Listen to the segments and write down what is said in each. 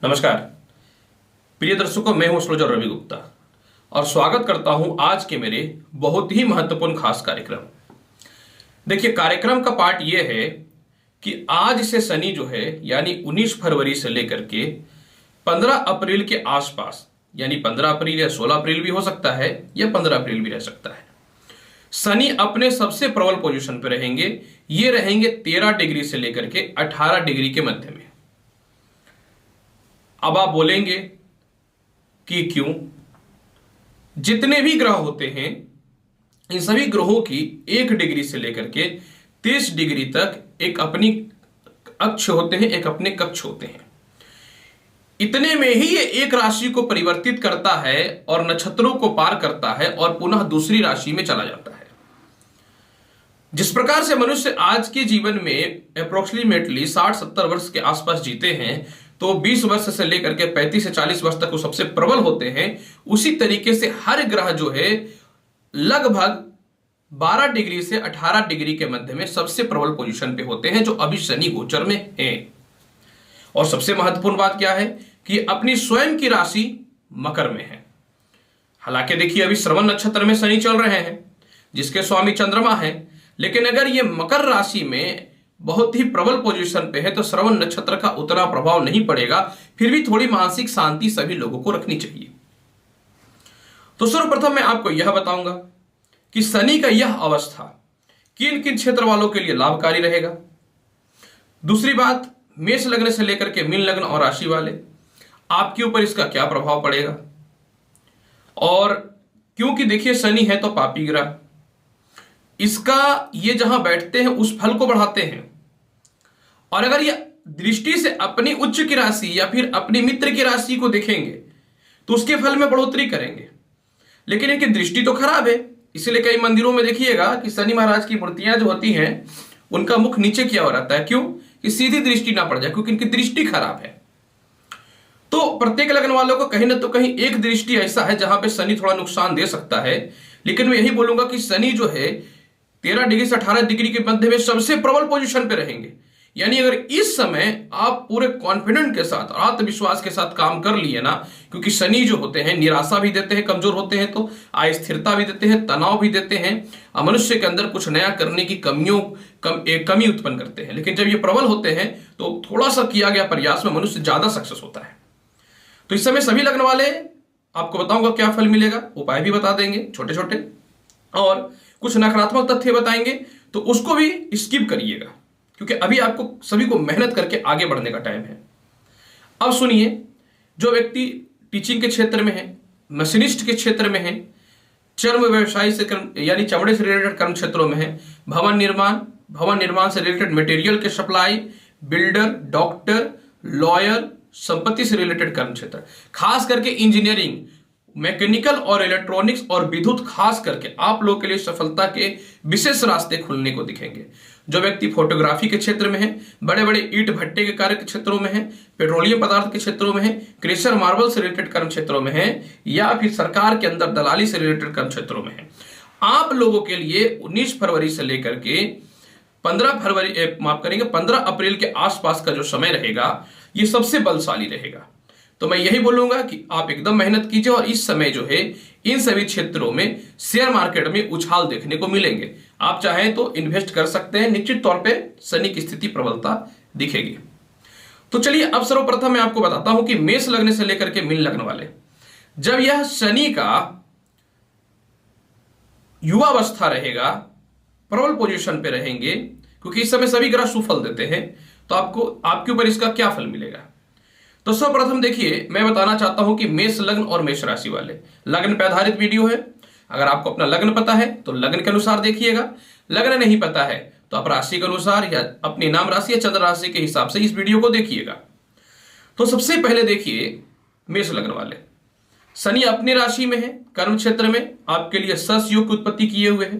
नमस्कार प्रिय दर्शकों, मैं हूं एस्ट्रोलॉजर रवि गुप्ता और स्वागत करता हूं आज के मेरे बहुत ही महत्वपूर्ण खास कार्यक्रम। देखिए, कार्यक्रम का पार्ट यह है कि आज से शनि जो है यानी 19 फरवरी से लेकर के 15 अप्रैल के आसपास, यानी 15 अप्रैल या 16 अप्रैल भी हो सकता है या 15 अप्रैल भी रह सकता है, शनि अपने सबसे प्रबल पोजीशन पे रहेंगे। ये रहेंगे 13 डिग्री से लेकर के 18 डिग्री के मध्य में। अब आप बोलेंगे कि क्यों? जितने भी ग्रह होते हैं इन सभी ग्रहों की 1 डिग्री से लेकर के 30 डिग्री तक एक अपनी अक्ष होते हैं, एक अपने कक्ष होते हैं। इतने में ही ये एक राशि को परिवर्तित करता है और नक्षत्रों को पार करता है और पुनः दूसरी राशि में चला जाता है। जिस प्रकार से मनुष्य आज के जीवन में अप्रोक्सीमेटली 60-70 वर्ष के आसपास जीते हैं, तो 20 वर्ष से लेकर के 35 से 40 वर्ष तक वो सबसे प्रबल होते हैं। उसी तरीके से हर ग्रह जो है लगभग 12 डिग्री से 18 डिग्री के मध्य में सबसे प्रबल पोजीशन पे होते हैं, जो अभी शनि गोचर में है। और सबसे महत्वपूर्ण बात क्या है कि अपनी स्वयं की राशि मकर में है। हालांकि देखिए, अभी श्रवण नक्षत्र में शनि चल रहे हैं जिसके स्वामी चंद्रमा है, लेकिन अगर ये मकर राशि में बहुत ही प्रबल पोजीशन पे है तो श्रवण नक्षत्र का उतना प्रभाव नहीं पड़ेगा। फिर भी थोड़ी मानसिक शांति सभी लोगों को रखनी चाहिए। तो सर्वप्रथम मैं आपको यह बताऊंगा कि शनि का यह अवस्था किन किन क्षेत्र वालों के लिए लाभकारी रहेगा। दूसरी बात, मेष लग्न से लेकर के मीन लग्न और राशि वाले आपके ऊपर इसका क्या प्रभाव पड़ेगा। और क्योंकि देखिए, शनि है तो पापी ग्रह, इसका ये जहां बैठते हैं उस फल को बढ़ाते हैं। और अगर ये दृष्टि से अपनी उच्च की राशि या फिर अपनी मित्र की राशि को देखेंगे तो उसके फल में बढ़ोतरी करेंगे। लेकिन इनकी दृष्टि तो खराब है, इसलिए कई मंदिरों में देखिएगा कि शनि महाराज की मूर्तियां जो होती हैं उनका मुख नीचे किया हुआ रहता है। क्यों? कि सीधी दृष्टि ना पड़ जाए, क्योंकि इनकी दृष्टि खराब है। तो प्रत्येक लग्न वालों को कहीं ना तो कहीं एक दृष्टि ऐसा है जहां पे शनि थोड़ा नुकसान दे सकता है। लेकिन मैं यही बोलूंगा कि शनि जो है 13 डिग्री से 18 डिग्री के मध्य में सबसे प्रबल पोजीशन पे रहेंगे। यानी अगर इस समय आप पूरे कॉन्फिडेंट के साथ, आत्मविश्वास के साथ काम कर लिए ना, क्योंकि शनि जो होते हैं निराशा भी देते हैं, कमजोर होते हैं तो अस्थिरता भी देते हैं, तनाव भी देते हैं, मनुष्य के अंदर कुछ नया करने की कमी उत्पन्न करते हैं। लेकिन जब ये प्रबल होते हैं तो थोड़ा सा किया गया प्रयास में मनुष्य ज्यादा सक्सेस होता है। तो इस समय सभी लग्न वाले आपको बताऊंगा क्या फल मिलेगा, उपाय भी बता देंगे छोटे छोटे, और कुछ नकारात्मक तथ्य बताएंगे तो उसको भी स्किप करिएगा, क्योंकि अभी आपको सभी को मेहनत करके आगे बढ़ने का टाइम है। अब सुनिए, जो व्यक्ति टीचिंग के क्षेत्र में है, मशीनिस्ट के क्षेत्र में है, चर्म व्यवसाय से यानी चमड़े से रिलेटेड कर्म क्षेत्रों में है, भवन निर्माण से रिलेटेड मटेरियल के सप्लाई, बिल्डर, डॉक्टर, लॉयर, संपत्ति से रिलेटेड कर्म क्षेत्र, खास करके इंजीनियरिंग, मैकेनिकल और इलेक्ट्रॉनिक्स और विद्युत, खास करके आप लोग के लिए सफलता के विशेष रास्ते खुलने को दिखेंगे। जो व्यक्ति फोटोग्राफी के क्षेत्र में है, बड़े बड़े ईंट भट्टे के कार्य के क्षेत्रों में है, पेट्रोलियम पदार्थ के क्षेत्रों में है, क्रेशर मार्बल से रिलेटेड कर्म क्षेत्रों में है, या फिर सरकार के अंदर दलाली से रिलेटेड कर्म क्षेत्रों में है, आप लोगों के लिए 19 फरवरी से लेकर के 15 अप्रैल के आसपास का जो समय रहेगा ये सबसे बलशाली रहेगा। तो मैं यही बोलूंगा कि आप एकदम मेहनत कीजिए, और इस समय जो है इन सभी क्षेत्रों में शेयर मार्केट में उछाल देखने को मिलेंगे। आप चाहें तो इन्वेस्ट कर सकते हैं, निश्चित तौर पे शनि की स्थिति प्रबलता दिखेगी। तो चलिए, अब सर्वप्रथम मैं आपको बताता हूं कि मेष लग्न से लेकर के मीन लग्न वाले, जब यह शनि का युवावस्था रहेगा, प्रबल पोजीशन पे रहेंगे, क्योंकि इस समय सभी ग्रह सुफल देते हैं, तो आपको आपके ऊपर इसका क्या फल मिलेगा। तो सर्वप्रथम देखिए, मैं बताना चाहता हूं कि मेष लग्न और मेष राशि वाले, लग्न पे आधारित वीडियो है। अगर आपको अपना लग्न पता है तो लग्न के अनुसार देखिएगा, लग्न नहीं पता है तो आप राशि के अनुसार या अपनी नाम राशि या चंद्र राशि के हिसाब से इस वीडियो को देखिएगा। तो सबसे पहले देखिए, मेष लग्न वाले, शनि अपनी राशि में है, कर्म क्षेत्र में आपके लिए सस योग की उत्पत्ति किए हुए है।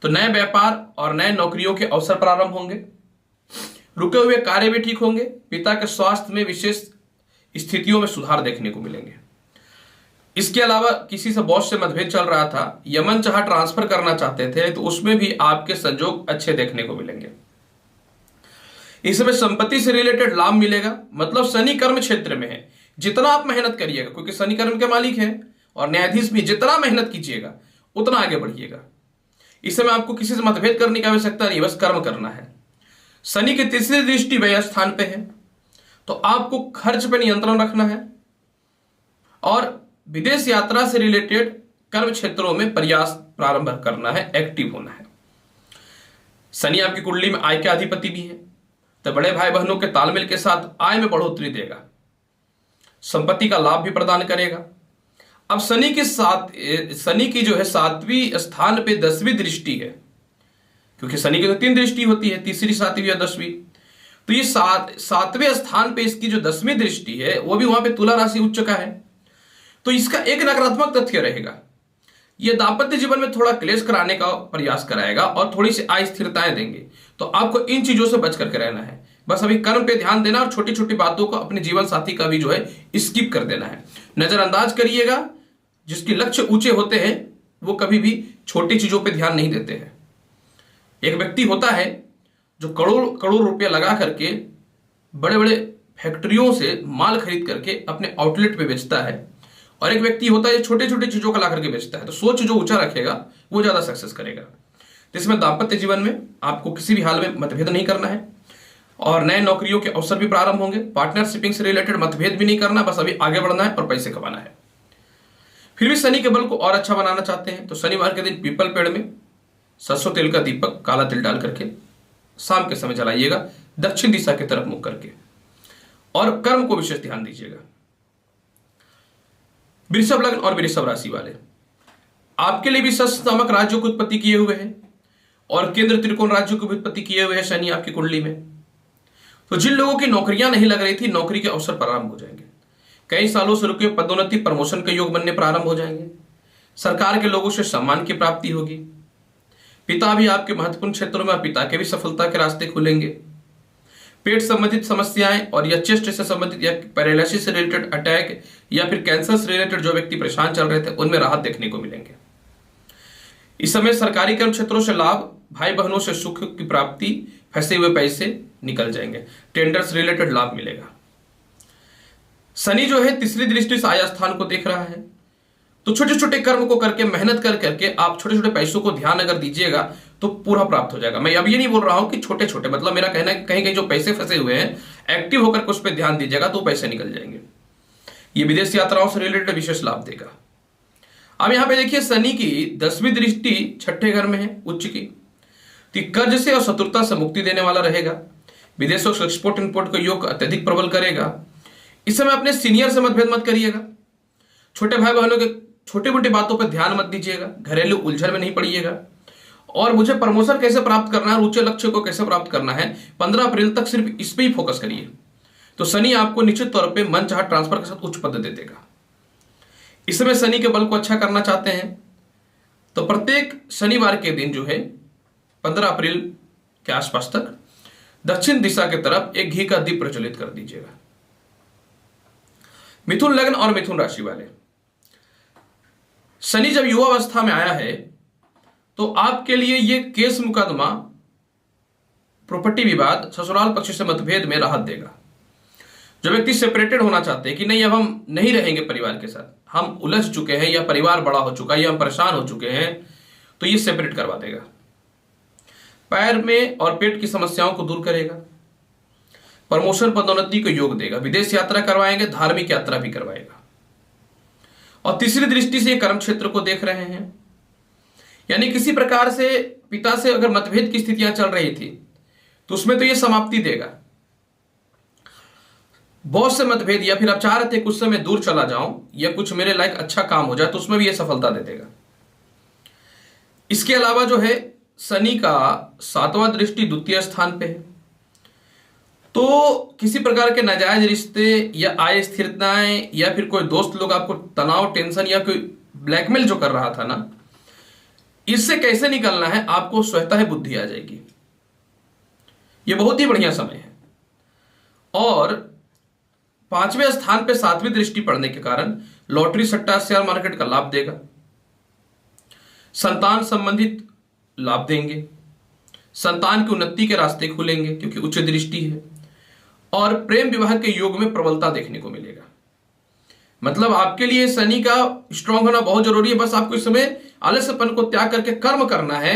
तो नए व्यापार और नए नौकरियों के अवसर प्रारंभ होंगे, रुके हुए कार्य भी ठीक होंगे, पिता के स्वास्थ्य में विशेष स्थितियों में सुधार देखने को मिलेंगे। इसके अलावा किसी से बॉस से मतभेद चल रहा था, यमन चाह ट्रांसफर करना चाहते थे, तो उसमें भी आपके संजोग अच्छे देखने को मिलेंगे। इस समय संपत्ति से रिलेटेड लाभ मिलेगा, मतलब शनि कर्म क्षेत्र में है, जितना आप मेहनत करिएगा, क्योंकि शनि कर्म के मालिक है और न्यायाधीश भी, जितना मेहनत कीजिएगा उतना आगे बढ़िएगा। इस समय आपको किसी से मतभेद करने की आवश्यकता नहीं, बस कर्म करना है। शनि की तीसरी दृष्टि व्यय स्थान पे है, तो आपको खर्च पे नियंत्रण रखना है और विदेश यात्रा से रिलेटेड कर्म क्षेत्रों में प्रयास प्रारंभ करना है, एक्टिव होना है। शनि आपकी कुंडली में आय के अधिपति भी है, तो बड़े भाई बहनों के तालमेल के साथ आय में बढ़ोतरी देगा, संपत्ति का लाभ भी प्रदान करेगा। अब शनि की जो है 7वीं स्थान पे 10वीं दृष्टि है, क्योंकि शनि की तो 3 दृष्टि होती है, तीसरी, 7वीं और 10वीं। तो ये 7वें स्थान पे इसकी जो 10वीं दृष्टि है वो भी वहां पे तुला राशि उच्च का है। तो इसका एक नकारात्मक तथ्य रहेगा, ये दाम्पत्य जीवन में थोड़ा क्लेश कराने का प्रयास कराएगा और थोड़ी सी अस्थिरताएं देंगे। तो आपको इन चीजों से बच करके रहना है, बस अभी कर्म पे ध्यान देना और छोटी छोटी बातों को अपने जीवन साथी का भी जो है स्किप कर देना है, नजरअंदाज करिएगा। जिसके लक्ष्य ऊंचे होते हैं वो कभी भी छोटी चीजों पे ध्यान नहीं देते हैं। एक व्यक्ति होता है जो करोड़ करोड़ रुपया लगा करके बड़े बड़े फैक्ट्रियों से माल खरीद करके अपने आउटलेट पे बेचता है, और एक व्यक्ति होता है छोटे छोटे चीजों को ला करके बेचता है। तो सोच जो ऊंचा रखेगा वो ज्यादा सक्सेस करेगा। तो इसमें दाम्पत्य जीवन में आपको किसी भी हाल में मतभेद नहीं करना है और नए नौकरियों के अवसर भी प्रारंभ होंगे। पार्टनरशिपिंग से रिलेटेड मतभेद भी नहीं करना, बस अभी आगे बढ़ना है और पैसे कमाना है। फिर भी शनि के बल को और अच्छा बनाना चाहते हैं तो शनिवार के दिन पीपल पेड़ में सरसों तेल का दीपक, काला तिल डाल करके शाम के समय जलाइएगा, दक्षिण दिशा की तरफ मुख करके, और कर्म को विशेष ध्यान दीजिएगा। वृषभ लग्न और वृषभ राशि वाले, आपके लिए भी शश नामक राज्यों की उत्पत्ति किए हुए हैं और केंद्र त्रिकोण राज्यों की उत्पत्ति किए हुए हैं शनि आपकी कुंडली में। तो जिन लोगों की नौकरियां नहीं लग रही थी, नौकरी के अवसर प्रारंभ हो जाएंगे। कई सालों से रुके पदोन्नति, प्रमोशन के योग बनने प्रारंभ हो जाएंगे। सरकार के लोगों से सम्मान की प्राप्ति होगी। पिता भी आपके महत्वपूर्ण क्षेत्रों में, पिता के भी सफलता के रास्ते खुलेंगे। पेट संबंधित समस्याएं और या चेस्ट से संबंधित या पैरालिसिस से रिलेटेड अटैक या फिर कैंसर से रिलेटेड जो व्यक्ति परेशान चल रहे थे उनमें राहत देखने को मिलेंगे। इस समय सरकारी कर्म क्षेत्रों से लाभ, भाई बहनों से सुख की प्राप्ति, फंसे हुए पैसे निकल जाएंगे, टेंडर से रिलेटेड लाभ मिलेगा। शनि जो है तीसरी दृष्टि से आय स्थान को देख रहा है, तो छोटे छोटे कर्म को करके, मेहनत कर करके आप छोटे छोटे पैसों को ध्यान अगर दीजिएगा तो पूरा प्राप्त हो जाएगा। मैं अब ये नहीं बोल रहा हूं कि छोटे छोटे, मतलब मेरा कहना है कि कहीं कहीं जो पैसे फंसे हुए हैं एक्टिव होकर उस पर ध्यान दीजिएगा तो पैसे निकल जाएंगे। ये विदेश यात्राओं से रिलेटेड विशेष लाभ देगा। अब यहां पे देखिए शनि की 10वीं दृष्टि 6ठे घर में है उच्च की, तो कर्ज से और शत्रुता से मुक्ति देने वाला रहेगा। विदेशों से एक्सपोर्ट इंपोर्ट का योग अत्यधिक प्रबल करेगा। इस समय अपने सीनियर से मतभेद मत करिएगा, छोटे भाई बहनों के छोटी मोटी बातों पर ध्यान मत दीजिएगा, घरेलू उलझन में नहीं पड़िएगा। और मुझे प्रमोशन कैसे प्राप्त करना है, ऊंचे लक्ष्य को कैसे प्राप्त करना है, 15 अप्रैल तक सिर्फ इस पे ही फोकस करिए, तो शनि आपको निश्चित तौर पे मन चाहा ट्रांसफर के साथ उच्च पद दे देगा। इस समय शनि के बल को अच्छा करना चाहते हैं तो प्रत्येक शनिवार के दिन जो है 15 अप्रैल के आसपास तक दक्षिण दिशा की तरफ एक घी का दीप प्रज्वलित कर दीजिएगा। मिथुन लग्न और मिथुन राशि वाले, शनि जब युवावस्था में आया है तो आपके लिए ये केस मुकदमा, प्रॉपर्टी विवाद, ससुराल पक्ष से मतभेद में राहत देगा। जो व्यक्ति सेपरेटेड होना चाहते हैं कि नहीं अब हम नहीं रहेंगे परिवार के साथ, हम उलझ चुके हैं या परिवार बड़ा हो चुका है या हम परेशान हो चुके हैं, तो ये सेपरेट करवा देगा। पैर में और पेट की समस्याओं को दूर करेगा। प्रमोशन, पदोन्नति को योग देगा। विदेश यात्रा करवाएंगे, धार्मिक यात्रा भी करवाएगा। और तीसरी दृष्टि से कर्म क्षेत्र को देख रहे हैं, यानी किसी प्रकार से पिता से अगर मतभेद की स्थितियां चल रही थी तो उसमें तो ये समाप्ति देगा। बॉस से मतभेद, या फिर आप चाह रहे थे कुछ समय दूर चला जाऊं या कुछ मेरे लायक अच्छा काम हो जाए, तो उसमें भी ये सफलता दे देगा। इसके अलावा जो है शनि का 7वां दृष्टि द्वितीय स्थान पे है, तो किसी प्रकार के नाजायज रिश्ते या आय स्थिरताएं या फिर कोई दोस्त लोग आपको तनाव, टेंशन या कोई ब्लैकमेल जो कर रहा था ना, इससे कैसे निकलना है आपको स्वतः बुद्धि आ जाएगी। ये बहुत ही बढ़िया समय है। और 5वें स्थान पे 7वीं दृष्टि पड़ने के कारण लॉटरी, सट्टा, शेयर मार्केट का लाभ देगा। संतान संबंधित लाभ देंगे। संतान की उन्नति के रास्ते खुलेंगे क्योंकि उच्च दृष्टि है, और प्रेम विवाह के योग में प्रबलता देखने को मिलेगा। मतलब आपके लिए शनि का स्ट्रांग होना बहुत जरूरी है। बस आपको इस समय आलस्यपन को त्याग करके कर्म करना है,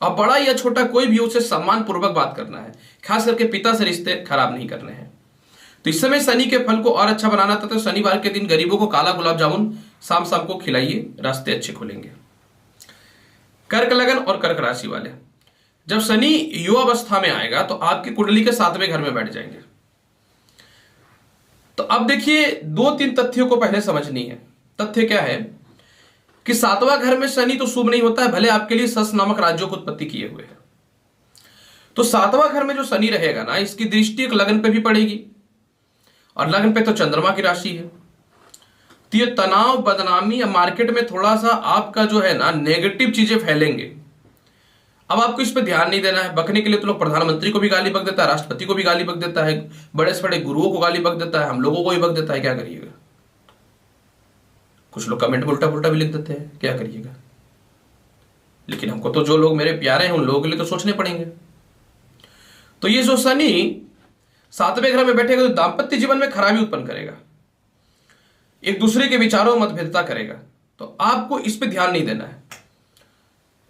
और बड़ा या छोटा कोई भी उसे सम्मान पूर्वक बात करना है, खास करके पिता से रिश्ते खराब नहीं करने हैं। तो इस समय शनि के फल को और अच्छा बनाना था, तो शनिवार के दिन गरीबों को काला गुलाब जामुन शाम शाम को खिलाइए, रास्ते अच्छे खुलेंगे। कर्क लगन और कर्क राशि वाले, जब शनि युवावस्था में आएगा तो आपकी कुंडली के 7वें घर में बैठ जाएंगे। तो अब देखिए 2-3 तथ्यों को पहले समझनी है। तथ्य क्या है कि 7वां घर में शनि तो शुभ नहीं होता है, भले आपके लिए सस नामक राज्यों को उत्पत्ति किए हुए है। तो 7वां घर में जो शनि रहेगा ना, इसकी दृष्टि एक लगन पे भी पड़ेगी, और लगन पे तो चंद्रमा की राशि है। तो ये तनाव, बदनामी या मार्केट में थोड़ा सा आपका जो है ना नेगेटिव चीजें फैलेंगे। अब आपको इस पे ध्यान नहीं देना है। बकने के लिए तो लोग प्रधानमंत्री को भी गाली बक देता है, राष्ट्रपति को भी गाली बक देता है, बड़े से बड़े गुरुओं को गाली बक देता है, हम लोगों को भी बक देता है। क्या करिएगा? कुछ लोग कमेंट में उल्टा पुल्टा भी लिख देते हैं, क्या करिएगा? लेकिन हमको तो जो लोग मेरे प्यारे हैं उन लोगों के लिए तो सोचने पड़ेंगे। तो ये जो शनि 7वें घर में बैठेगा तो दाम्पत्य जीवन में खराबी उत्पन्न करेगा, एक दूसरे के विचारों में मतभेदता करेगा। तो आपको इस पे ध्यान नहीं देना है।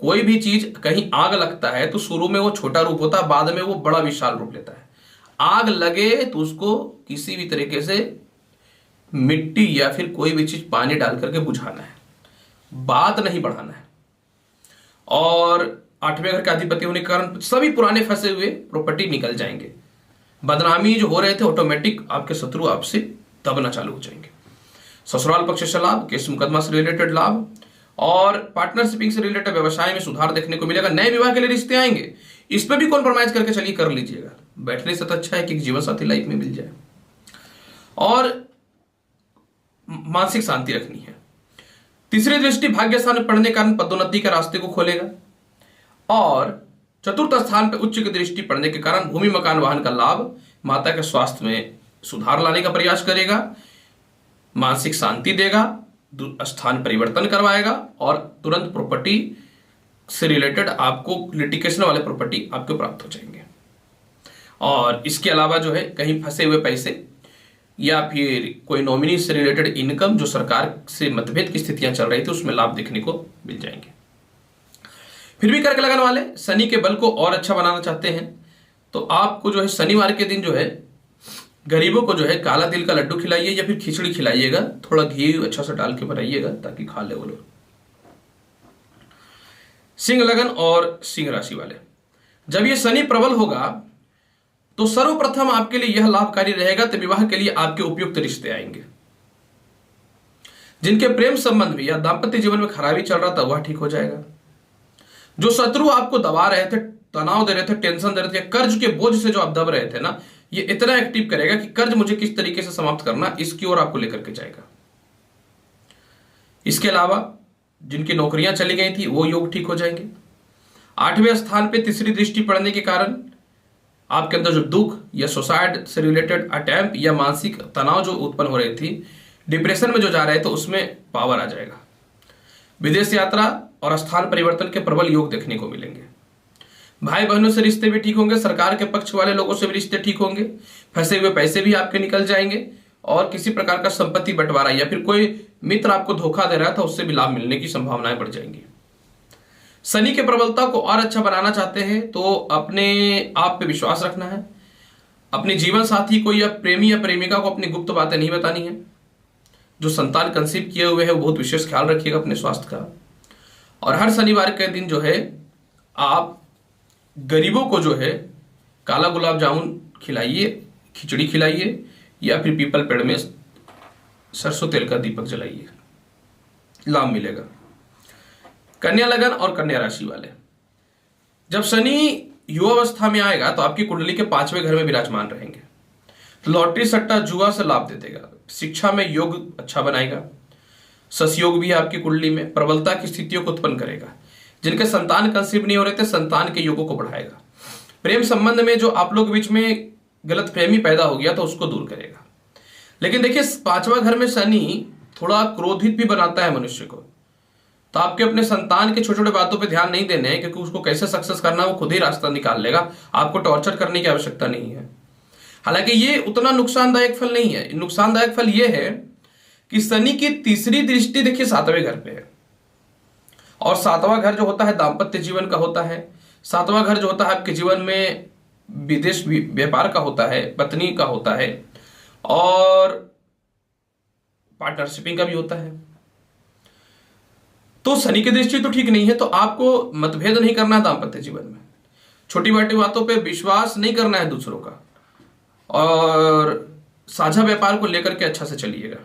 कोई भी चीज, कहीं आग लगता है तो शुरू में वो छोटा रूप होता है, बाद में वो बड़ा विशाल रूप लेता है। आग लगे तो उसको किसी भी तरीके से मिट्टी या फिर कोई भी चीज पानी डाल करके बुझाना है, बात नहीं बढ़ाना है। और 8वें घर के अधिपति होने के कारण सभी पुराने फंसे हुए प्रॉपर्टी निकल जाएंगे। बदनामी जो हो रहे थे ऑटोमेटिक आपके शत्रु आपसे दबना चालू हो जाएंगे। ससुराल पक्ष से लाभ, केस मुकदमा से रिलेटेड लाभ, और पार्टनरशिपिंग से रिलेटेड व्यवसाय में सुधार देखने को मिलेगा। नए विवाह के लिए रिश्ते आएंगे, इस पे भी कॉम्प्रोमाइज करके चलिए कर लीजिएगा। बैठने से तो अच्छा है कि जीवन साथी लाइफ में मिल जाए। और मानसिक शांति रखनी है। तीसरी दृष्टि भाग्य स्थान में पढ़ने के कारण पदोन्नति के रास्ते को खोलेगा, और चतुर्थ स्थान पर उच्च की दृष्टि पड़ने के कारण भूमि मकान वाहन का लाभ, माता के स्वास्थ्य में सुधार लाने का प्रयास करेगा, मानसिक शांति देगा, स्थान परिवर्तन करवाएगा, और तुरंत प्रॉपर्टी से रिलेटेड आपको लिटिगेशन वाले प्रॉपर्टी आपको प्राप्त हो जाएंगे। और इसके अलावा जो है कहीं फंसे हुए पैसे या फिर कोई नॉमिनी से रिलेटेड इनकम जो सरकार से मतभेद की स्थितियां चल रही थी उसमें लाभ देखने को मिल जाएंगे। फिर भी कर्क लगन वाले शनि के बल को और अच्छा बनाना चाहते हैं तो आपको जो है शनिवार के दिन जो है गरीबों को जो है काला तिल का लड्डू खिलाइए या फिर खिचड़ी खिलाइएगा, थोड़ा घी अच्छा सा डाल के बनाइएगा ताकि खा ले वो लोग। सिंह लगन और सिंह राशि वाले, जब ये शनि प्रबल होगा तो सर्वप्रथम आपके लिए यह लाभकारी रहेगा तो विवाह के लिए आपके उपयुक्त रिश्ते आएंगे। जिनके प्रेम संबंध में या दाम्पत्य जीवन में खराबी चल रहा था वह ठीक हो जाएगा। जो शत्रु आपको दबा रहे थे, तनाव दे रहे थे, टेंशन दे रहे थे, कर्ज के बोझ से जो आप दब रहे थे ना, ये इतना एक्टिव करेगा कि कर्ज मुझे किस तरीके से समाप्त करना, इसकी ओर आपको लेकर के जाएगा। इसके अलावा जिनकी नौकरियां चली गई थी वो योग ठीक हो जाएंगे। 8वें स्थान पे तीसरी दृष्टि पड़ने के कारण आपके अंदर जो दुख या सुसाइड से रिलेटेड अटैम्प्ट या मानसिक तनाव जो उत्पन्न हो रही थी, डिप्रेशन में जो जा रहे थे, उसमें पावर आ जाएगा। विदेश यात्रा और स्थान परिवर्तन के प्रबल योग देखने को मिलेंगे। भाई बहनों से रिश्ते भी ठीक होंगे, सरकार के पक्ष वाले लोगों से भी रिश्ते ठीक होंगे, फंसे हुए पैसे भी आपके निकल जाएंगे, और किसी प्रकार का संपत्ति बंटवारा या फिर कोई मित्र आपको धोखा दे रहा था उससे भी लाभ मिलने की संभावनाएं बढ़ जाएंगी। शनि के प्रबलता को और अच्छा बनाना चाहते हैं तो अपने आप पे विश्वास रखना है। अपने जीवन साथी को या प्रेमी या प्रेमिका को अपनी गुप्त बातें नहीं बतानी है। जो संतान कंसीव किए हुए हैं वो बहुत विशेष ख्याल रखिएगा अपने स्वास्थ्य का। और हर शनिवार के दिन जो है आप गरीबों को जो है काला गुलाब जामुन खिलाइए, खिचड़ी खिलाइए, या फिर पीपल पेड़ में सरसों तेल का दीपक जलाइए, लाभ मिलेगा। कन्या लगन और कन्या राशि वाले, जब शनि युवावस्था में आएगा तो आपकी कुंडली के 5वें घर में विराजमान रहेंगे। लॉटरी सट्टा जुआ से लाभ दे देगा। शिक्षा में योग अच्छा बनाएगा। ससयोग भी आपकी कुंडली में प्रबलता की स्थितियों को उत्पन्न करेगा। जिनके संतान कंसीव नहीं हो रहे थे, संतान के योगों को बढ़ाएगा। प्रेम संबंध में जो आप लोग बीच में गलतफहमी पैदा हो गया तो उसको दूर करेगा। लेकिन देखिए 5वां घर में शनि थोड़ा क्रोधित भी बनाता है मनुष्य को, तो आपके अपने संतान के छोटे छोटे बातों पे ध्यान नहीं देने हैं, क्योंकि उसको कैसे सक्सेस करना है वो खुद ही रास्ता निकाल लेगा, आपको टॉर्चर करने की आवश्यकता नहीं है। हालांकि ये उतना नुकसानदायक फल नहीं है। नुकसानदायक फल ये है कि शनि की तीसरी दृष्टि देखिए 7वें घर पे है, और 7वां घर जो होता है दाम्पत्य जीवन का होता है। 7वां घर जो होता है आपके जीवन में विदेश व्यापार का होता है, पत्नी का होता है, और पार्टनरशिपिंग का भी होता है। तो शनि की दृष्टि तो ठीक नहीं है, तो आपको मतभेद नहीं करना है दाम्पत्य जीवन में, छोटी मोटी बातों पे विश्वास नहीं करना है दूसरों का, और साझा व्यापार को लेकर के अच्छा से चलिएगा।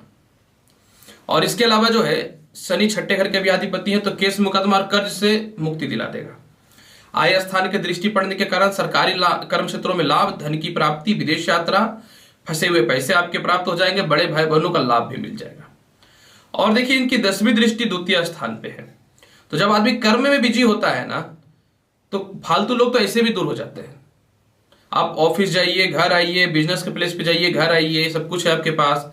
और इसके अलावा जो है शनि छठे घर के भी अधिपति है, तो केस मुकदमा और कर्ज से मुक्ति दिला देगा। आय स्थान के दृष्टि पड़ने के कारण सरकारी कर्म क्षेत्रों में लाभ, धन की प्राप्ति, विदेश यात्रा, फंसे हुए पैसे आपके प्राप्त हो जाएंगे, बड़े भाई बहनों का लाभ भी मिल जाएगा। और देखिए इनकी 10वीं दृष्टि द्वितीय स्थान पे है, तो जब आदमी कर्म में बिजी होता है ना, तो फालतू लोग तो ऐसे भी दूर हो जाते हैं। आप ऑफिस जाइए, घर आइए, बिजनेस के प्लेस पे जाइए, घर आइए, सब कुछ है आपके पास,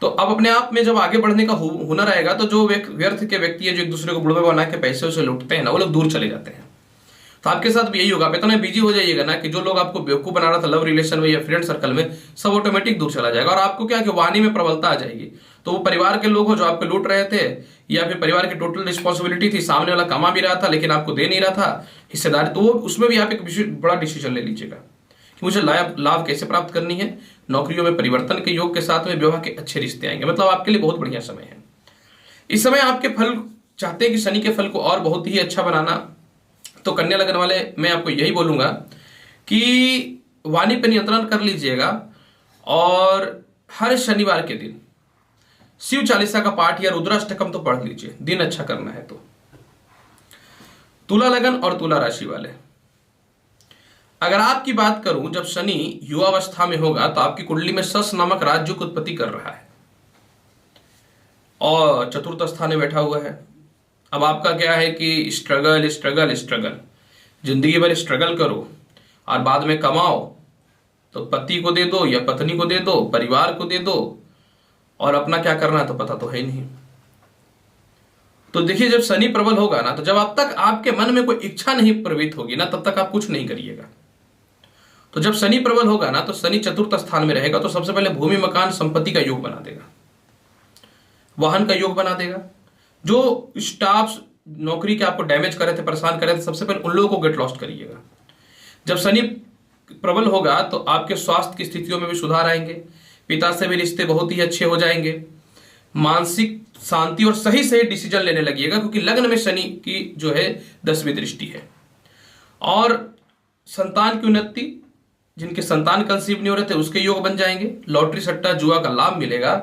तो अब अपने आप में जब आगे बढ़ने का हुनर आएगा, तो जो व्यर्थ के व्यक्ति है जो एक दूसरे को बुढ़वे बना के पैसे उसे लूटते हैं ना, वो लोग दूर चले जाते हैं। तो आपके साथ भी यही होगा, आप इतना बिजी हो जाइएगा ना कि जो लोग आपको बेवकूफ बना रहा था लव रिलेशन में या फ्रेंड सर्कल में, सब ऑटोमेटिक दूर चला जाएगा। और आपको क्या कि वाणी में प्रबलता आ जाएगी, तो वो परिवार के लोग हो जो आपको लूट रहे थे, या फिर परिवार की टोटल रिस्पॉन्सिबिलिटी थी, सामने वाला कमा भी रहा था लेकिन आपको दे नहीं रहा था हिस्सेदारी, तो उसमें भी आप एक बड़ा डिसीजन ले लीजिएगा कि मुझे लाभ कैसे प्राप्त करनी है। नौकरियों में परिवर्तन के योग के साथ में विवाह के अच्छे रिश्ते आएंगे, मतलब आपके लिए बहुत बढ़िया समय है। इस समय आपके फल चाहते हैं कि शनि के फल को और बहुत ही अच्छा बनाना, तो कन्या लग्न वाले मैं आपको यही बोलूंगा कि वाणी पर नियंत्रण कर लीजिएगा, और हर शनिवार के दिन शिव चालीसा का पाठ या रुद्राष्टकम तो पढ़ लीजिए, दिन अच्छा करना है तो। तुला लगन और तुला राशि वाले, अगर आपकी बात करूं, जब शनि युवावस्था में होगा तो आपकी कुंडली में सस नामक राज्य की उत्पत्ति कर रहा है और चतुर्थ स्थान में बैठा हुआ है। अब आपका क्या है कि स्ट्रगल स्ट्रगल स्ट्रगल, जिंदगी भर स्ट्रगल करो और बाद में कमाओ, तो पति को दे दो या पत्नी को दे दो, परिवार को दे दो, और अपना क्या करना है तो पता तो है नहीं। तो देखिए जब शनि प्रबल होगा ना, तो जब अब तक आपके मन में कोई इच्छा नहीं प्रवृत्त होगी ना, तब तक आप कुछ नहीं करिएगा। तो जब शनि प्रबल होगा ना, तो शनि चतुर्थ स्थान में रहेगा, तो सबसे पहले भूमि मकान संपत्ति का योग बना देगा, वाहन का योग बना देगा। जो स्टाफ नौकरी के आपको डैमेज कर रहे थे, परेशान कर रहे थे, सबसे पहले उन लोगों को गेट लॉस्ट करिएगा। जब शनि प्रबल होगा तो आपके स्वास्थ्य की स्थितियों में भी सुधार आएंगे, पिता से भी रिश्ते बहुत ही अच्छे हो जाएंगे, मानसिक शांति और सही सही डिसीजन लेने लगिएगा, क्योंकि लग्न में शनि की जो है 10वीं दृष्टि है। और संतान की उन्नति, जिनके संतान कंसीव नहीं हो रहे थे उसके योग बन जाएंगे, लॉटरी सट्टा जुआ का लाभ मिलेगा,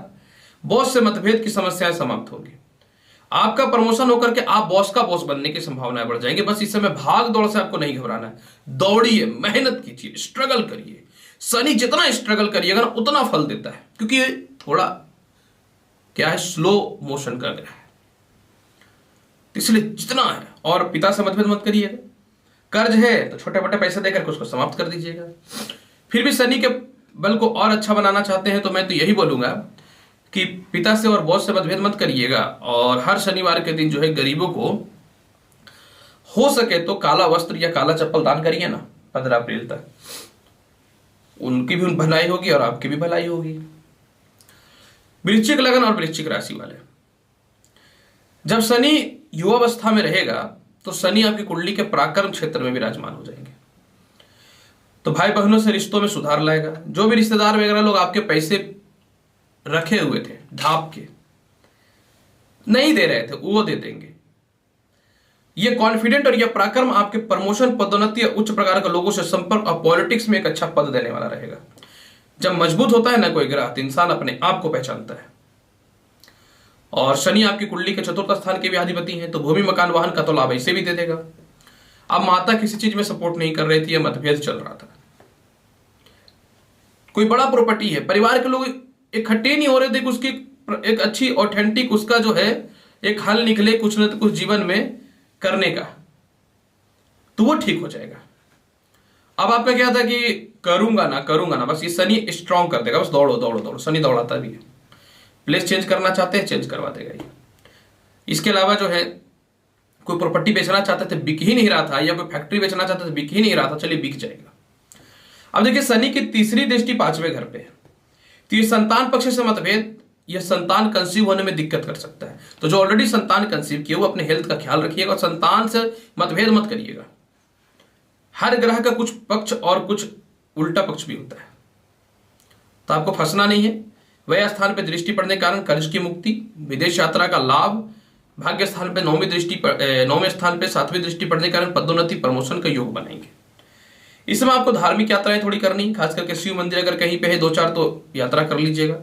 बॉस से मतभेद की समस्याएं समाप्त होंगी, आपका प्रमोशन होकर के आप बॉस का बॉस बनने की संभावनाएं बढ़ जाएंगी। बस इस समय भाग दौड़ से आपको नहीं घबराना है, दौड़िए, मेहनत कीजिए, स्ट्रगल करिए। शनि जितना स्ट्रगल करिएगा ना उतना फल देता है, क्योंकि ये थोड़ा क्या है, स्लो मोशन का ग्रह है, इसलिए जितना है। और पिता से मतभेद मत करिएगा, कर्ज है तो छोटे मोटे पैसे देकर उसको समाप्त कर दीजिएगा। फिर भी शनि के बल को और अच्छा बनाना चाहते हैं तो मैं तो यही बोलूंगा कि पिता से और बॉस से मतभेद मत करिएगा, और हर शनिवार के दिन जो है गरीबों को हो सके तो काला वस्त्र या काला चप्पल दान करिए ना 15 अप्रैल तक, उनकी भी भलाई होगी और आपकी भी भलाई होगी। वृश्चिक लगन और वृश्चिक राशि वाले, जब शनि युवावस्था में रहेगा तो शनि आपकी कुंडली के पराक्रम क्षेत्र में विराजमान हो जाएंगे, तो भाई बहनों से रिश्तों में सुधार लाएगा। जो भी रिश्तेदार वगैरह लोग आपके पैसे रखे हुए थे ढांप के नहीं दे रहे थे, वो दे देंगे। ये कॉन्फिडेंट और यह पराक्रम आपके प्रमोशन, पदोन्नति या उच्च प्रकार के लोगों से संपर्क और पॉलिटिक्स में एक अच्छा पद देने वाला रहेगा। जब मजबूत होता है ना कोई ग्रह, तो इंसान अपने आप को पहचानता है। और शनि आपकी कुंडली के चतुर्थ स्थान के भी अधिपति हैं, तो भूमि मकान वाहन का तो लाभ ऐसे भी दे देगा। अब माता किसी चीज में सपोर्ट नहीं कर रही थी या मतभेद चल रहा था, कोई बड़ा प्रॉपर्टी है, परिवार के लोग इकट्ठे नहीं हो रहे थे कि उसकी एक अच्छी ऑथेंटिक उसका जो है एक हल निकले कुछ न कुछ जीवन में करने का, तो वो ठीक हो जाएगा। अब आपका क्या था कि करूंगा ना, बस ये शनि स्ट्रांग कर देगा, बस दौड़ो दौड़ो दौड़ो। शनि दौड़ाता भी है, प्लेस चेंज करना चाहते हैं चेंज करवा देगा ये। इसके अलावा जो है कोई प्रॉपर्टी बेचना चाहते थे, बिक ही नहीं रहा था, या कोई फैक्ट्री बेचना चाहते थे, बिक ही नहीं रहा था, चलिए बिक जाएगा। अब देखिए शनि की तीसरी दृष्टि 5वें घर पे है, तो ये संतान पक्ष से मतभेद, यह संतान कंसीव होने में दिक्कत कर सकता है। तो जो ऑलरेडी संतान कंसीव किए वो अपने हेल्थ का ख्याल रखिएगा और संतान से मतभेद मत करिएगा। हर ग्रह का कुछ पक्ष और कुछ उल्टा पक्ष भी होता है, तो आपको फंसना नहीं है। वह स्थान पर दृष्टि पड़ने के कारण कर्ज की मुक्ति, विदेश यात्रा का लाभ, भाग्य स्थान पे 9वें स्थान पे 7वीं दृष्टि पड़ने के कारण पदोन्नति प्रमोशन का योग बनाएंगे। इस समय आपको धार्मिक यात्राएं थोड़ी करनी, खास करके शिव मंदिर अगर कहीं पे है 2-4 तो यात्रा कर लीजिएगा।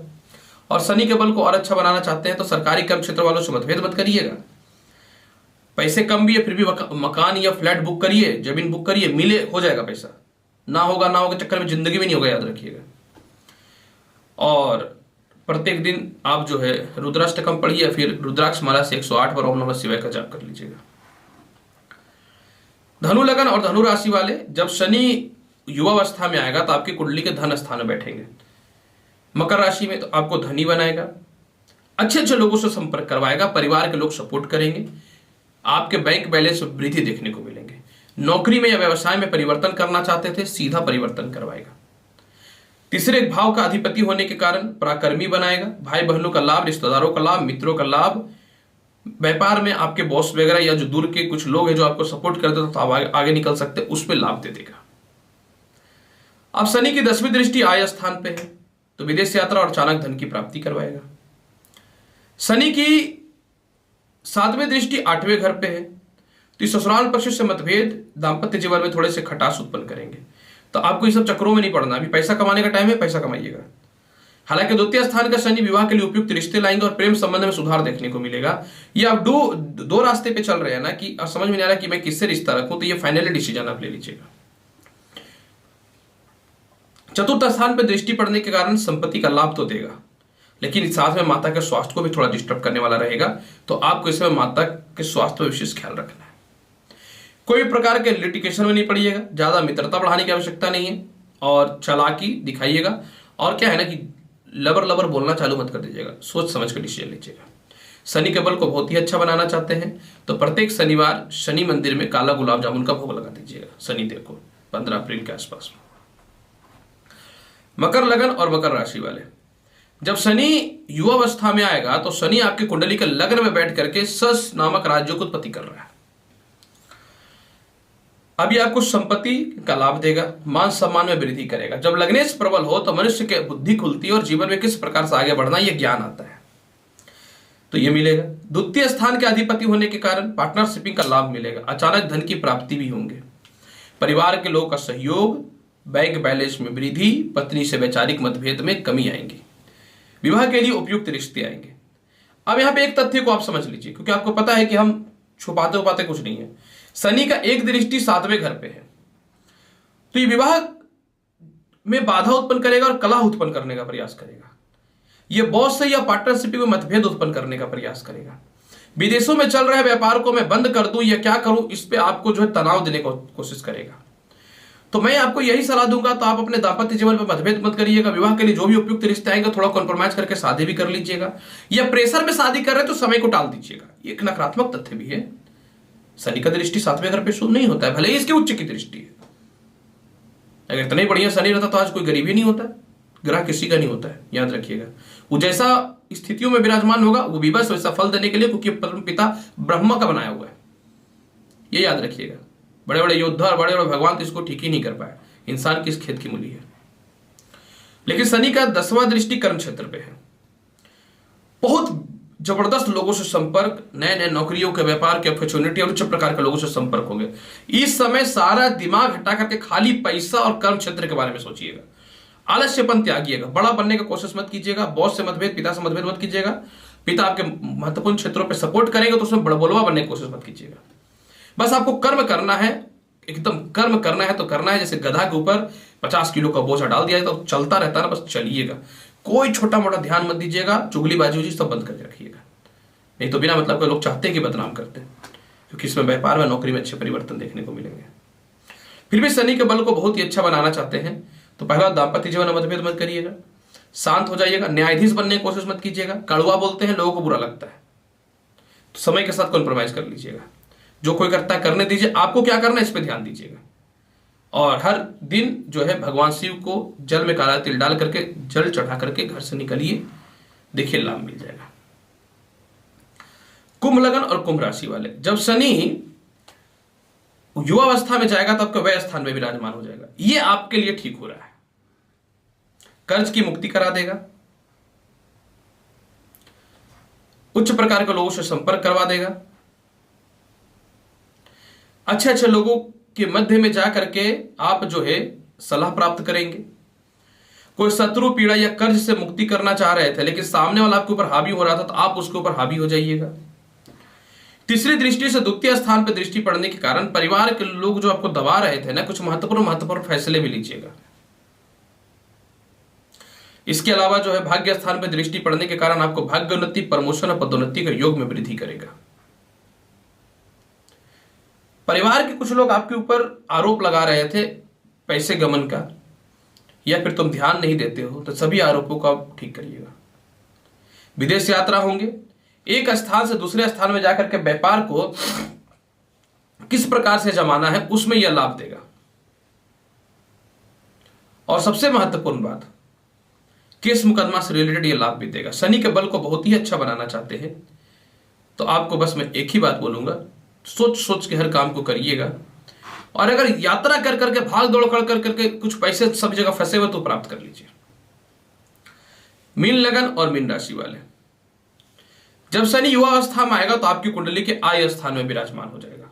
और शनि के बल को और अच्छा बनाना चाहते हैं तो सरकारी कर्म क्षेत्र वालों से मतभेद मत करिएगा। पैसे कम भी है फिर भी मकान या फ्लैट बुक करिए, जमीन बुक करिए, मिले हो जाएगा पैसा, ना होगा चक्कर में जिंदगी भी नहीं होगा, याद रखिएगा। और प्रत्येक दिन आप जो है रुद्राष्टकम पढ़िए, फिर रुद्राक्ष माला से 108 बार ओम नमः शिवाय का जाप कर लीजिएगा। धनु लगन और धनु राशि वाले, जब शनि युवावस्था में आएगा तो आपकी कुंडली के धन स्थान में बैठेंगे। मकर राशि में तो आपको धनी बनाएगा, अच्छे अच्छे लोगों से संपर्क करवाएगा, परिवार के लोग सपोर्ट करेंगे, आपके बैंक बैलेंस में वृद्धि देखने को मिलेंगे। नौकरी में या व्यवसाय में परिवर्तन करना चाहते थे, सीधा परिवर्तन करवाएगा। तीसरे भाव का अधिपति होने के कारण पराक्रमी बनाएगा, भाई बहनों का लाभ, रिश्तेदारों का लाभ, मित्रों का लाभ, व्यापार में आपके बॉस वगैरह या जो दूर के कुछ लोग हैं जो आपको सपोर्ट करते थे तो आप आगे निकल सकते, उस पर लाभ दे देगा। अब शनि की 10वीं दृष्टि आय स्थान पे है तो विदेश यात्रा और अचानक धन की प्राप्ति करवाएगा। शनि की 7वीं दृष्टि 8वें घर पे है तो ससुराल पक्ष से मतभेद दाम्पत्य जीवन में थोड़े से खटास उत्पन्न करेंगे, तो आपको ये सब चक्रों में नहीं पड़ना। अभी पैसा कमाने का टाइम है, पैसा कमाइएगा। हालांकि द्वितीय स्थान का शनि विवाह के लिए उपयुक्त रिश्ते लाएंगे और प्रेम संबंध में सुधार देखने को मिलेगा। ये आप दो रास्ते पे चल रहे हैं ना कि समझ में नहीं आ रहा कि मैं किससे रिश्ता रखूं, तो ये फाइनली डिसीजन आप ले लीजिएगा। चतुर्थ स्थान पर दृष्टि पड़ने के कारण संपत्ति का लाभ तो देगा, लेकिन साथ में माता के स्वास्थ्य को भी थोड़ा डिस्टर्ब करने वाला रहेगा, तो आपको इसमें माता के स्वास्थ्य पर विशेष ख्याल रखना है। कोई प्रकार के लिटिगेशन में नहीं पड़िएगा, ज्यादा मित्रता बढ़ाने की आवश्यकता नहीं है और चालाकी दिखाइएगा। और क्या है ना कि लबर बोलना चालू मत कर दीजिएगा, सोच समझ कर डिसीजन लीजिएगा। शनि के बल को बहुत ही अच्छा बनाना चाहते हैं तो प्रत्येक शनिवार शनि मंदिर में काला गुलाब जामुन का भोग लगा दीजिएगा शनिदेव को 15 अप्रैल के आसपास। मकर लगन और मकर राशि वाले, जब शनि युवावस्था में आएगा तो शनि आपकी कुंडली के लग्न में बैठ करके सस नामक राज्यों को उत्पत्ति कर रहा है। अभी आपको संपत्ति का लाभ देगा, मान सम्मान में वृद्धि करेगा। जब लग्नेश प्रबल हो तो मनुष्य की बुद्धि खुलती है और जीवन में किस प्रकार से आगे बढ़ना यह ज्ञान आता है, तो यह मिलेगा। द्वितीय स्थान के अधिपति होने के कारण पार्टनरशिपिंग का लाभ मिलेगा, अचानक धन की प्राप्ति भी होंगे। परिवार के लोगों का सहयोग, बैंक बैलेंस में वृद्धि, पत्नी से वैचारिक मतभेद में कमी आएंगी, विवाह के लिए उपयुक्त रिश्ते आएंगे। अब यहां पे एक तथ्य को आप समझ लीजिए, क्योंकि आपको पता है कि हम छुपाते कुछ नहीं है। शनि का एक दृष्टि 7वें घर पे है तो ये विवाह में बाधा उत्पन्न करेगा और कलह उत्पन्न करने का प्रयास करेगा। ये बॉस से या पार्टनरशिप में मतभेद उत्पन्न करने का प्रयास करेगा। विदेशों में चल रहे व्यापार को मैं बंद कर दूं या क्या करूं, इस पे आपको जो है तनाव देने की कोशिश करेगा। तो मैं आपको यही सलाह दूंगा, तो आप अपने दाम्पत्य जीवन में मतभेद मत करिएगा। विवाह के लिए जो भी उपयुक्त रिश्ते आएंगे थोड़ा कॉम्प्रोमाइज करके शादी भी कर लीजिएगा, या प्रेशर में शादी कर रहे तो समय को टाल दीजिएगा। एक नकारात्मक तथ्य भी है, शनि का दृष्टि 7वें घर पे शुभ नहीं होता है, भले ही इसके उच्च की दृष्टि है। अगर इतना ही बढ़िया शनि रहता तो आज कोई गरीबी नहीं होता, ग्रह किसी का नहीं होता है, याद रखिएगा। वो जैसा स्थितियों में विराजमान होगा वो भी बस वैसा फल देने के लिए, क्योंकि पिता ब्रह्मा का बनाया हुआ है, ये याद रखिएगा। बड़े बड़े योद्धा और बड़े बड़े भगवान तो इसको ठीक ही नहीं कर पाए, इंसान किस खेत की मूली है। लेकिन शनि का 10वां दृष्टि कर्म क्षेत्र पे है, बहुत जबरदस्त लोगों से संपर्क, नए नए नौकरियों के, व्यापार के अपॉर्चुनिटी और उच्च प्रकार के लोगों से संपर्क होंगे। इस समय सारा दिमाग हटा करके खाली पैसा और कर्म क्षेत्र के बारे में सोचिएगा। आलस्यपन त्यागिएगा, बड़ा बनने की कोशिश मत कीजिएगा। बॉस से मतभेद, पिता से मतभेद मत कीजिएगा। पिता आपके महत्वपूर्ण क्षेत्रों पर सपोर्ट करेंगे तो उसमें बड़बोलवा बनने की कोशिश मत कीजिएगा। बस आपको कर्म करना है, एकदम कर्म करना है तो करना है। जैसे गधा के ऊपर 50 किलो का बोझा डाल दिया है तो चलता रहता है ना, बस चलिएगा। कोई छोटा मोटा ध्यान मत दीजिएगा, चुगलीबाजी सब बंद करके रखिएगा, नहीं तो बिना मतलब के लोग चाहते हैं कि बदनाम करते हैं, क्योंकि इसमें व्यापार में, नौकरी में अच्छे परिवर्तन देखने को मिलेंगे। फिर भी शनि के बल को बहुत ही अच्छा बनाना चाहते हैं तो पहला, दाम्पत्य जीवन में मतभेद मत करिएगा, शांत हो जाइएगा। न्यायाधीश बनने की कोशिश मत कीजिएगा, कड़वा बोलते हैं, लोगों को बुरा लगता है, तो समय के साथ कॉम्प्रोमाइज कर लीजिएगा। जो कोई करता है करने दीजिए, आपको क्या करना है इस पर ध्यान दीजिएगा। और हर दिन जो है भगवान शिव को जल में काला तिल डाल करके जल चढ़ा करके घर से निकलिए, देखिए लाभ मिल जाएगा। कुंभ लगन और कुंभ राशि वाले, जब शनि युवावस्था में जाएगा तो आपका व्यय स्थान में विराजमान हो जाएगा। ये आपके लिए ठीक हो रहा है, कर्ज की मुक्ति करा देगा, उच्च प्रकार के लोगों से संपर्क करवा देगा, अच्छे अच्छे लोगों के मध्य में जाकर के आप जो है सलाह प्राप्त करेंगे। कोई शत्रु पीड़ा या कर्ज से मुक्ति करना चाह रहे थे लेकिन सामने वाला आपके ऊपर हावी हो रहा था, तो आप उसके ऊपर हावी हो जाइएगा। तीसरी दृष्टि से द्वितीय स्थान पर दृष्टि पड़ने के कारण परिवार के लोग जो आपको दबा रहे थे ना, कुछ महत्वपूर्ण फैसले भी लीजिएगा। इसके अलावा जो है भाग्य स्थान पर दृष्टि पड़ने के कारण आपको भाग्योन्नति, प्रमोशन और पदोन्नति का योग में वृद्धि करेगा। परिवार के कुछ लोग आपके ऊपर आरोप लगा रहे थे पैसे गमन का, या फिर तुम ध्यान नहीं देते हो, तो सभी आरोपों को आप ठीक करिएगा। विदेश यात्रा होंगे, एक स्थान से दूसरे स्थान में जाकर के व्यापार को किस प्रकार से जमाना है उसमें यह लाभ देगा। और सबसे महत्वपूर्ण बात, केस मुकदमा से रिलेटेड यह लाभ भी देगा। शनि के बल को बहुत ही अच्छा बनाना चाहते हैं तो आपको बस मैं एक ही बात बोलूंगा, सोच सोच के हर काम को करिएगा। और अगर यात्रा कर करके भाग दौड़ कर करके कुछ पैसे सब जगह फंसे हुए तो प्राप्त कर लीजिए। मीन लगन और मीन राशि वाले, जब शनि युवा अवस्था में आएगा तो आपकी कुंडली के आय स्थान में विराजमान हो जाएगा।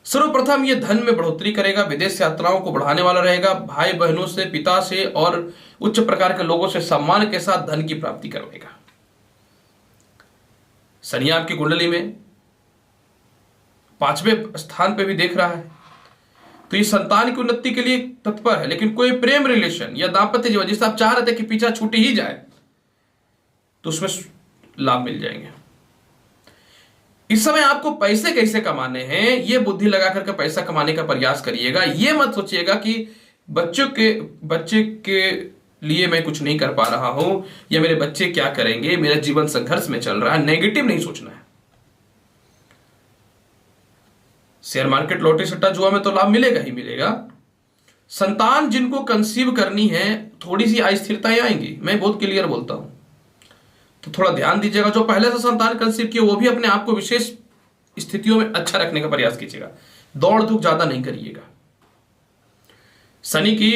सर्वप्रथम यह धन में बढ़ोतरी करेगा, विदेश यात्राओं को बढ़ाने वाला रहेगा, भाई बहनों से, पिता से और उच्च प्रकार के लोगों से सम्मान के साथ धन की प्राप्ति करवाएगा। शनि आपकी कुंडली में 5वें स्थान पे भी देख रहा है, तो ये संतान की उन्नति के लिए तत्पर है। लेकिन कोई प्रेम रिलेशन या दाम्पत्य जीवन जिससे आप चाह रहे थे कि पीछा छूट ही जाए, तो उसमें लाभ मिल जाएंगे। इस समय आपको पैसे कैसे कमाने हैं, ये बुद्धि लगा करके पैसा कमाने का प्रयास करिएगा। ये मत सोचिएगा कि बच्चे के लिए मैं कुछ नहीं कर पा रहा हूं, या मेरे बच्चे क्या करेंगे, मेरा जीवन संघर्ष में चल रहा है। नेगेटिव नहीं सोचना है। शेयर मार्केट, लॉटरी, सट्टा, जुआ में तो लाभ मिलेगा ही मिलेगा। संतान जिनको कंसीव करनी है, थोड़ी सी अस्थिरताएं आएंगी, मैं बहुत क्लियर बोलता हूं, तो थोड़ा ध्यान दीजिएगा। जो पहले से संतान कंसीव किए वो भी अपने आप को विशेष स्थितियों में अच्छा रखने का प्रयास कीजिएगा। दौड़ धूप ज्यादा नहीं करिएगा। शनि की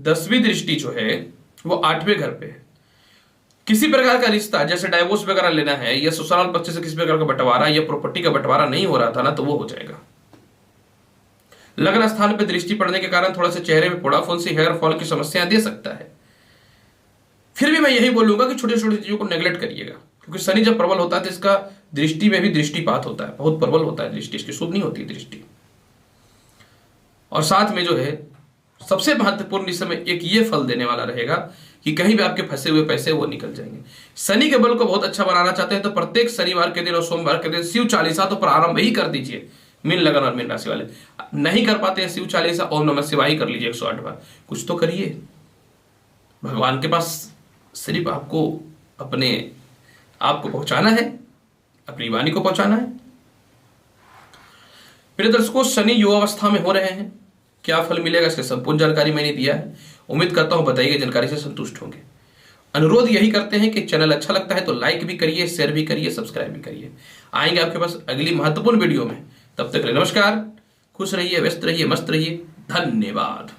10वीं दृष्टि जो है वो 8वें घर पे है। किसी प्रकार का रिश्ता जैसे डाइवोर्स वगैरह लेना है, या ससुराल पक्ष से किसी प्रकार का बंटवारा या प्रॉपर्टी का बंटवारा नहीं हो रहा था ना, तो वो हो जाएगा। लग्न स्थान पे दृष्टि पड़ने के कारण थोड़ा सा चेहरे में फोड़ाफोन से हेयर फॉल की समस्याएं दे सकता है। फिर भी मैं यही बोलूंगा कि छोटी छोटी चीजों को नेग्लेक्ट करिएगा, क्योंकि शनि जब प्रबल होता है तो इसका दृष्टि में भी दृष्टिपात होता है, बहुत प्रबल होता है दृष्टि, इसकी शुभ नहीं होती दृष्टि। और साथ में जो है सबसे महत्वपूर्ण इस समय एक ये फल देने वाला रहेगा कि कहीं भी आपके फंसे हुए पैसे वो निकल जाएंगे। शनि के बल को बहुत अच्छा बनाना चाहते हैं तो प्रत्येक शनिवार के दिन और सोमवार के दिन शिव चालीसा तो प्रारंभ ही कर दीजिए। मीन लगन और मीन राशि वाले नहीं कर पाते हैं शिव चालीसा, ओम नमः शिवाय ही कर लीजिए 108 बार। कुछ तो करिए, भगवान के पास सिर्फ आपको अपने आप को पहुंचाना है, अपनी वाणी को पहुंचाना है। प्रिय दर्शकों, शनि युवावस्था में हो रहे हैं, क्या फल मिलेगा इसकी संपूर्ण जानकारी मैंने दिया है। उम्मीद करता हूं बताइए जानकारी से संतुष्ट होंगे। अनुरोध यही करते हैं कि चैनल अच्छा लगता है तो लाइक भी करिए, शेयर भी करिए, सब्सक्राइब भी करिए। आएंगे आपके पास अगली महत्वपूर्ण वीडियो में, तब तक नमस्कार, खुश रहिए, व्यस्त रहिए, मस्त रहिए, धन्यवाद।